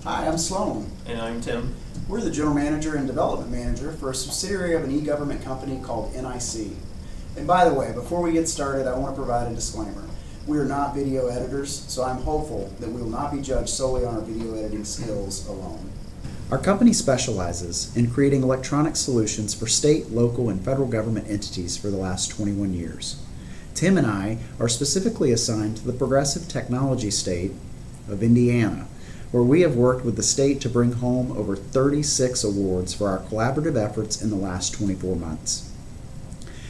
Hi, I'm Sloan. And I'm Tim. We're the General Manager and Development Manager for a subsidiary of an e-government company called NIC. And by the way, before we get started, I want to provide a disclaimer. We are not video editors, so I'm hopeful that we will not be judged solely on our video editing skills alone. Our company specializes in creating electronic solutions for state, local, and federal government entities for the last 21 years. Tim and I are specifically assigned to the progressive technology state of Indiana, where we have worked with the state to bring home over 36 awards for our collaborative efforts in the last 24 months.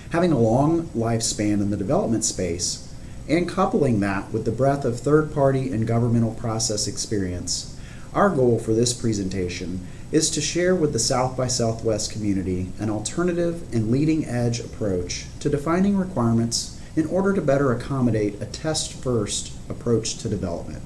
Having a long lifespan in the development space, and coupling that with the breadth of third-party and governmental process experience, our goal for this presentation is to share with the South by Southwest community an alternative and leading-edge approach to defining requirements in order to better accommodate a test-first approach to development.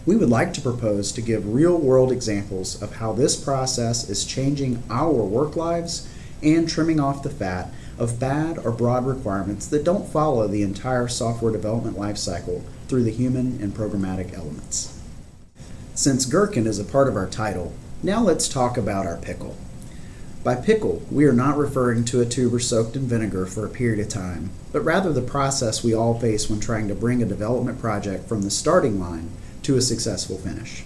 We would like to propose to give real-world examples of how this process is changing our work lives and trimming off the fat of bad or broad requirements that don't follow the entire software development lifecycle through the human and programmatic elements. Since Gherkin is a part of our title, now let's talk about our pickle. By pickle, we are not referring to a tuber soaked in vinegar for a period of time, but rather the process we all face when trying to bring a development project from the starting line to a successful finish.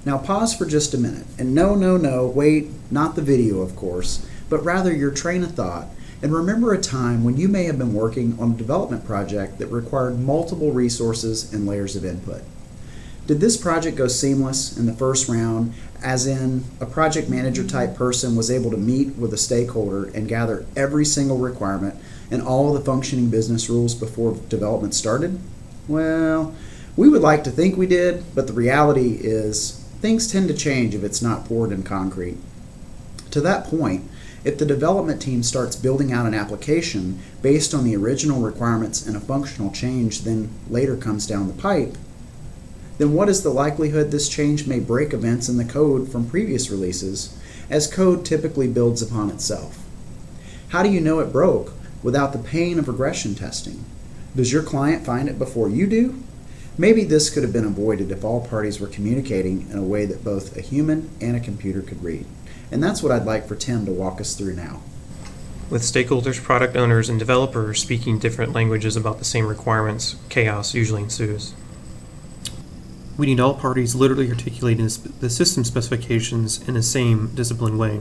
Now pause for just a minute, and no, wait, not the video of course, but rather your train of thought, and remember a time when you may have been working on a development project that required multiple resources and layers of input. Did this project go seamless in the first round, as in a project manager type person was able to meet with a stakeholder and gather every single requirement and all the functioning business rules before development started? Well, we would like to think we did, but the reality is things tend to change if it's not poured in concrete. To that point, if the development team starts building out an application based on the original requirements and a functional change then later comes down the pipe, then what is the likelihood this change may break events in the code from previous releases, as code typically builds upon itself? How do you know it broke without the pain of regression testing? Does your client find it before you do? Maybe this could have been avoided if all parties were communicating in a way that both a human and a computer could read. And that's what I'd like for Tim to walk us through now. With stakeholders, product owners, and developers speaking different languages about the same requirements, chaos usually ensues. We need all parties literally articulating the system specifications in the same disciplined way.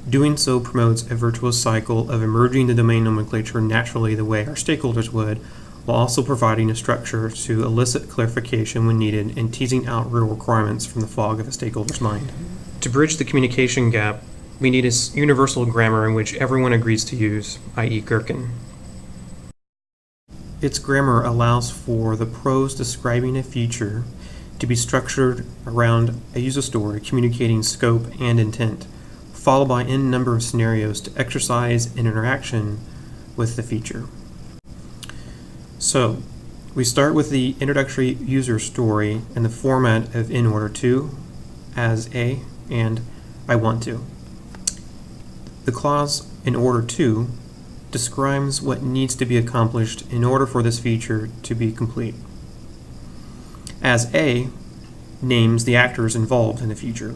Doing so promotes a virtuous cycle of emerging the domain nomenclature naturally the way our stakeholders would, while also providing a structure to elicit clarification when needed and teasing out real requirements from the fog of a stakeholder's mind. To bridge the communication gap, we need a universal grammar in which everyone agrees to use, i.e. Gherkin. Its grammar allows for the prose describing a feature to be structured around a user story communicating scope and intent, followed by n number of scenarios to exercise an interaction with the feature. So, we start with the introductory user story in the format of in order to, as a, and I want to. The clause in order to describes what needs to be accomplished in order for this feature to be complete. As a names the actors involved in the feature.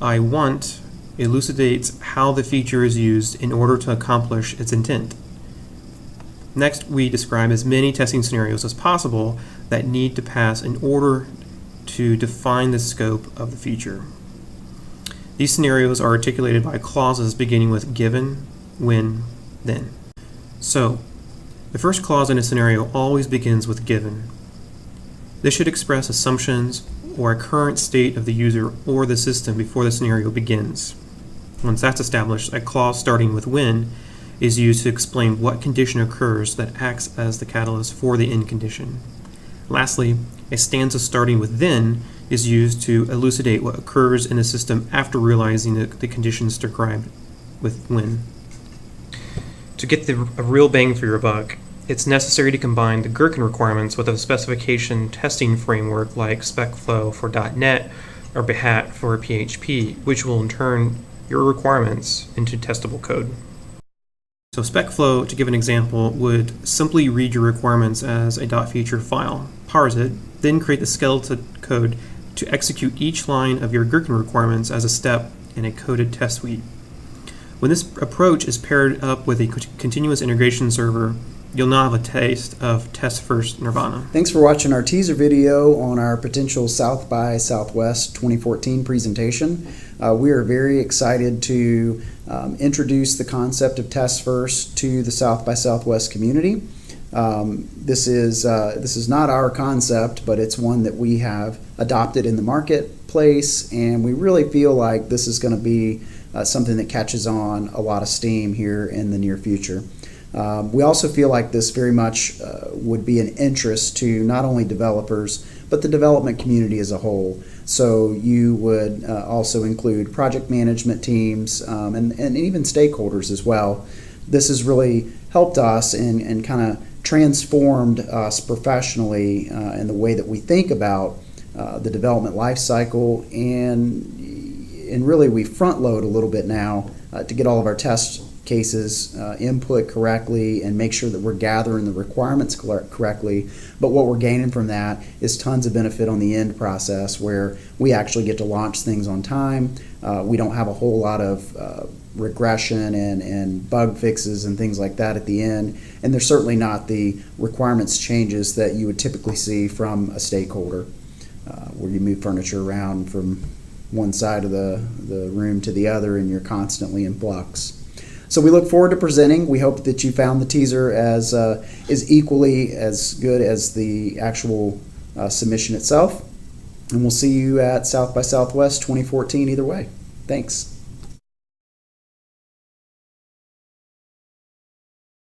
I want elucidates how the feature is used in order to accomplish its intent. Next, we describe as many testing scenarios as possible that need to pass in order to define the scope of the feature. These scenarios are articulated by clauses beginning with given, when, then. So, the first clause in a scenario always begins with given. This should express assumptions or a current state of the user or the system before the scenario begins. Once that's established, a clause starting with when is used to explain what condition occurs that acts as the catalyst for the end condition. Lastly, a stanza starting with then is used to elucidate what occurs in the system after realizing the conditions described with when. To get a real bang for your buck, it's necessary to combine the Gherkin requirements with a specification testing framework like SpecFlow for .NET or Behat for PHP, which will in turn your requirements into testable code. So SpecFlow, to give an example, would simply read your requirements as a .feature file, parse it, then create the skeleton code to execute each line of your Gherkin requirements as a step in a coded test suite. When this approach is paired up with a continuous integration server, you'll now have a taste of test first nirvana. Thanks for watching our teaser video on our potential South by Southwest 2014 presentation. We are very excited to introduce the concept of test first to the South by Southwest community. This is not our concept, but it's one that we have adopted in the marketplace, and we really feel like this is going to be something that catches on a lot of steam here in the near future. We also feel like this very much would be an interest to not only developers, but the development community as a whole. So you would also include project management teams and even stakeholders as well. This has really helped us and kind of transformed us professionally in the way that we think about the development life cycle, and really we front load a little bit now to get all of our test cases input correctly and make sure that we're gathering the requirements correctly. But what we're gaining from that is tons of benefit on the end process, where we actually get to launch things on time. We don't have a whole lot of regression and bug fixes and things like that at the end, and there's certainly not the requirements changes that you would typically see from a stakeholder, where you move furniture around from one side of the room to the other and you're constantly in flux. So we look forward to presenting. We hope that you found the teaser as is equally as good as the actual submission itself, and we'll see you at South by Southwest 2014 either way. Thanks.